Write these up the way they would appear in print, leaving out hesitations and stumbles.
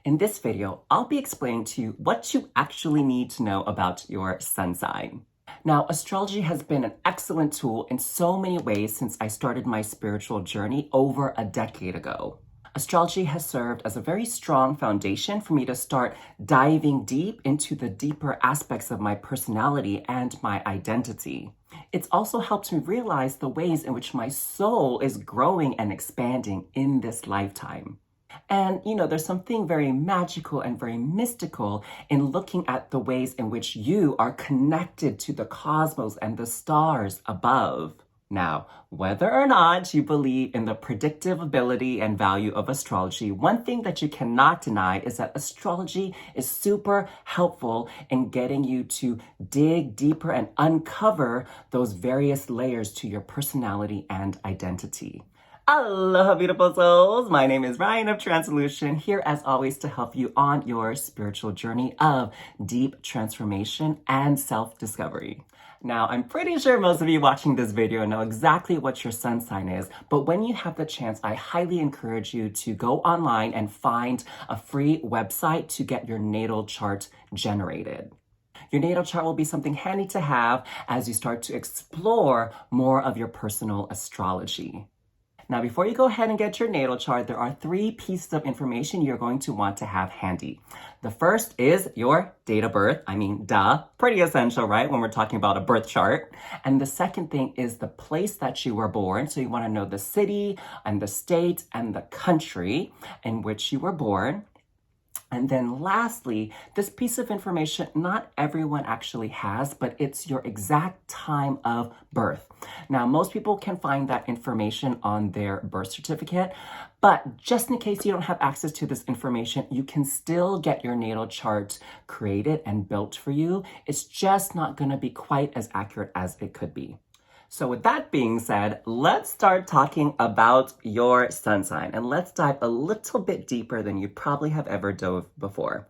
In this video, I'll be explaining to you what you actually need to know about your sun sign. Now, astrology has been an excellent tool in so many ways since I started my spiritual journey over a decade ago. Astrology has served as a very strong foundation for me to start diving deep into the deeper aspects of my personality and my identity. It's also helped me realize the ways in which my soul is growing and expanding in this lifetime. And, there's something very magical and very mystical in looking at the ways in which you are connected to the cosmos and the stars above. Now, whether or not you believe in the predictive ability and value of astrology, one thing that you cannot deny is that astrology is super helpful in getting you to dig deeper and uncover those various layers to your personality and identity. Aloha, beautiful souls. My name is Ryan of Transolution, here as always to help you on your spiritual journey of deep transformation and self-discovery. Now, I'm pretty sure most of you watching this video know exactly what your sun sign is, but when you have the chance, I highly encourage you to go online and find a free website to get your natal chart generated. Your natal chart will be something handy to have as you start to explore more of your personal astrology. Now, before you go ahead and get your natal chart, there are 3 pieces of information you're going to want to have handy. The first is your date of birth. Pretty essential, right? When we're talking about a birth chart. And the second thing is the place that you were born. So you want to know the city and the state and the country in which you were born. And then lastly, this piece of information not everyone actually has, but it's your exact time of birth. Now, most people can find that information on their birth certificate, but just in case you don't have access to this information, you can still get your natal chart created and built for you. It's just not going to be quite as accurate as it could be. So with that being said, let's start talking about your sun sign, and let's dive a little bit deeper than you probably have ever dove before.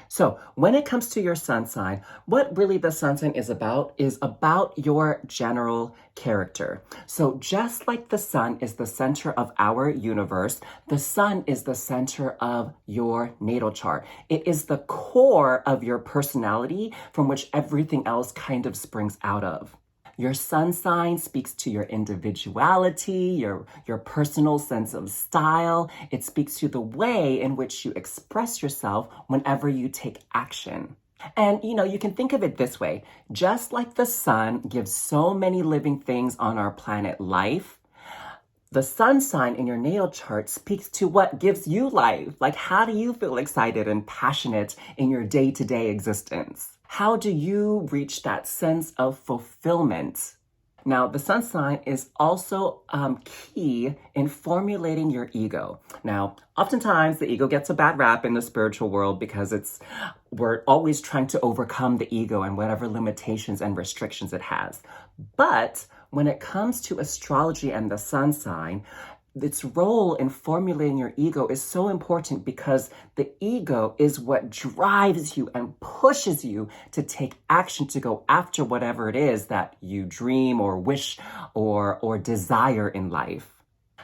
So when it comes to your sun sign, what really the sun sign is about your general character. So just like the sun is the center of our universe, the sun is the center of your natal chart. It is the core of your personality from which everything else kind of springs out of. Your sun sign speaks to your individuality, your personal sense of style. It speaks to the way in which you express yourself whenever you take action. And, you can think of it this way. Just like the sun gives so many living things on our planet life, the sun sign in your natal chart speaks to what gives you life. Like, how do you feel excited and passionate in your day-to-day existence? How do you reach that sense of fulfillment? Now, the sun sign is also key in formulating your ego. Now, oftentimes the ego gets a bad rap in the spiritual world because we're always trying to overcome the ego and whatever limitations and restrictions it has. But when it comes to astrology and the sun sign, its role in formulating your ego is so important because the ego is what drives you and pushes you to take action to go after whatever it is that you dream or wish or desire in life.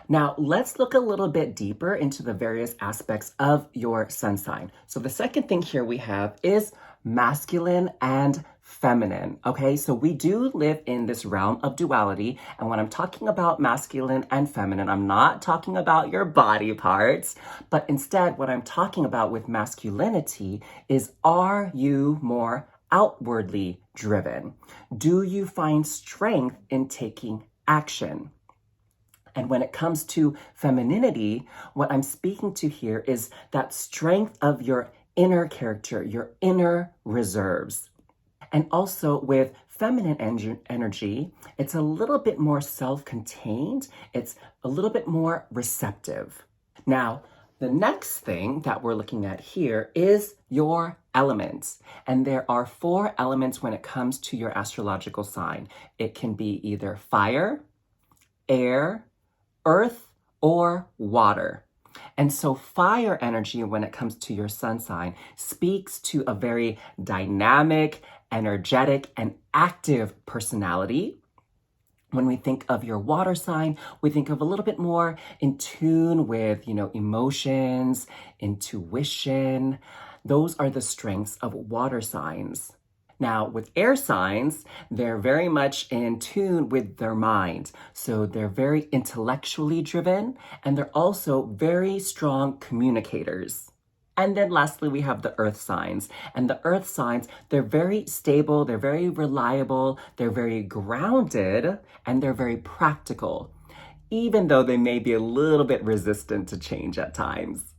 Now, let's look a little bit deeper into the various aspects of your sun sign. So the second thing here we have is masculine and feminine. Okay, so we do live in this realm of duality. And when I'm talking about masculine and feminine, I'm not talking about your body parts, but instead what I'm talking about with masculinity is, are you more outwardly driven? Do you find strength in taking action? And when it comes to femininity, what I'm speaking to here is that strength of your inner character, your inner reserves. And also with feminine energy, it's a little bit more self-contained. It's a little bit more receptive. Now, the next thing that we're looking at here is your elements. And there are 4 elements when it comes to your astrological sign. It can be either fire, air, earth, or water. And so fire energy, when it comes to your sun sign, speaks to a very dynamic, energetic, and active personality. When we think of your water sign, we think of a little bit more in tune with, emotions, intuition. Those are the strengths of water signs. Now, with air signs, they're very much in tune with their mind. So they're very intellectually driven, and they're also very strong communicators. And then lastly, we have the earth signs. And the earth signs, they're very stable, they're very reliable, they're very grounded, and they're very practical, even though they may be a little bit resistant to change at times.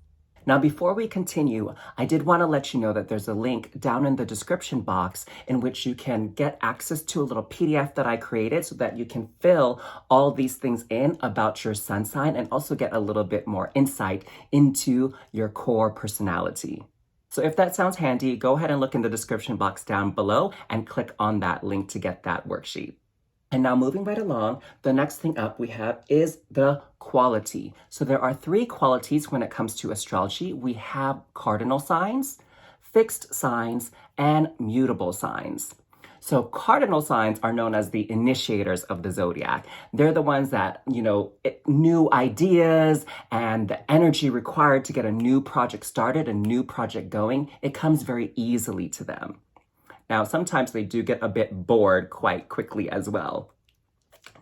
Now, before we continue, I did want to let you know that there's a link down in the description box in which you can get access to a little PDF that I created so that you can fill all these things in about your sun sign and also get a little bit more insight into your core personality. So if that sounds handy, go ahead and look in the description box down below and click on that link to get that worksheet. And now moving right along, the next thing up we have is the quality. So there are 3 qualities when it comes to astrology. We have cardinal signs, fixed signs, and mutable signs. So cardinal signs are known as the initiators of the zodiac. They're the ones that, new ideas and the energy required to get a new project started, a new project going, it comes very easily to them. Now, sometimes they do get a bit bored quite quickly as well.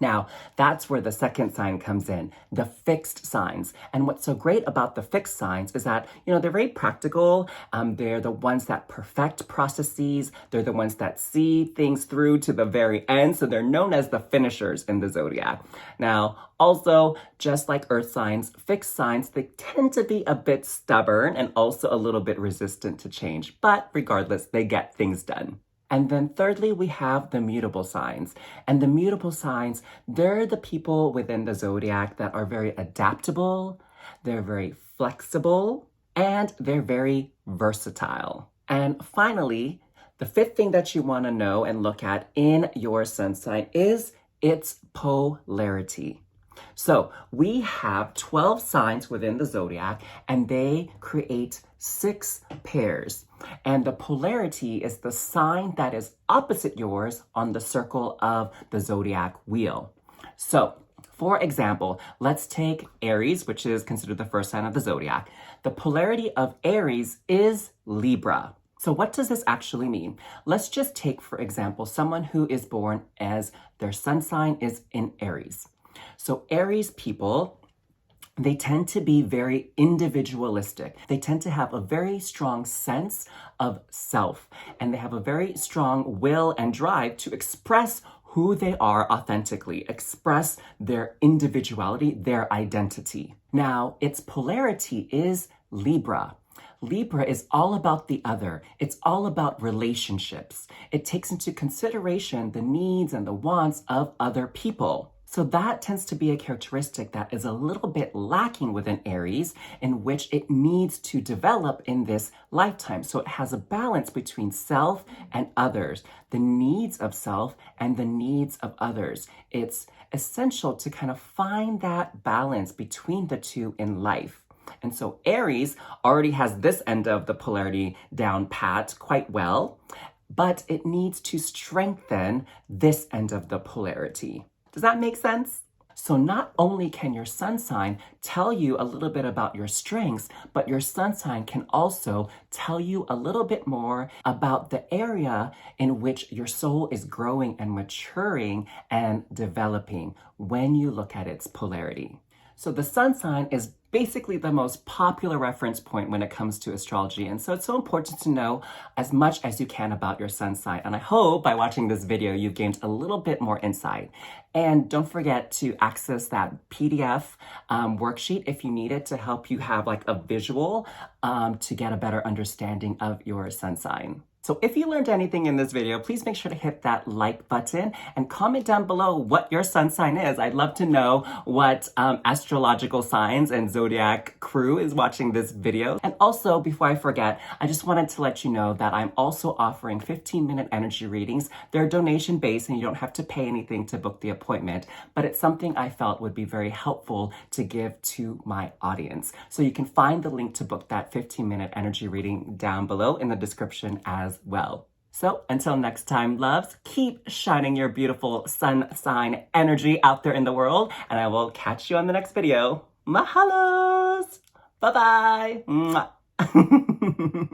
Now, that's where the second sign comes in, the fixed signs. And what's so great about the fixed signs is that, they're very practical. They're the ones that perfect processes. They're the ones that see things through to the very end. So they're known as the finishers in the zodiac. Now, also, just like earth signs, fixed signs, they tend to be a bit stubborn and also a little bit resistant to change. But regardless, they get things done. And then thirdly, we have the mutable signs. And the mutable signs, they're the people within the zodiac that are very adaptable, they're very flexible, and they're very versatile. And finally, the 5th thing that you want to know and look at in your sun sign is its polarity. So we have 12 signs within the zodiac, and they create 6 pairs. And the polarity is the sign that is opposite yours on the circle of the zodiac wheel. So, for example, let's take Aries, which is considered the first sign of the zodiac. The polarity of Aries is Libra. So what does this actually mean? Let's just take, for example, someone who is born as their sun sign is in Aries. So Aries people, they tend to be very individualistic. They tend to have a very strong sense of self, and they have a very strong will and drive to express who they are authentically, express their individuality, their identity. Now, its polarity is Libra. Libra is all about the other. It's all about relationships. It takes into consideration the needs and the wants of other people. So that tends to be a characteristic that is a little bit lacking within Aries, in which it needs to develop in this lifetime. So it has a balance between self and others, the needs of self and the needs of others. It's essential to kind of find that balance between the two in life. And so Aries already has this end of the polarity down pat quite well, but it needs to strengthen this end of the polarity. Does that make sense? So not only can your sun sign tell you a little bit about your strengths, but your sun sign can also tell you a little bit more about the area in which your soul is growing and maturing and developing when you look at its polarity. So the sun sign is basically the most popular reference point when it comes to astrology. And so it's so important to know as much as you can about your sun sign. And I hope by watching this video, you've gained a little bit more insight. And don't forget to access that PDF worksheet if you need it to help you have like a visual to get a better understanding of your sun sign. So if you learned anything in this video, please make sure to hit that like button and comment down below what your sun sign is. I'd love to know what astrological signs and zodiac crew is watching this video. And also, before I forget, I just wanted to let you know that I'm also offering 15-minute energy readings. They're donation-based and you don't have to pay anything to book the appointment, but it's something I felt would be very helpful to give to my audience. So you can find the link to book that 15-minute energy reading down below in the description as well. So until next time, loves, keep shining your beautiful sun sign energy out there in the world, and I will catch you on the next video. Mahalos! Bye-bye! Mwah.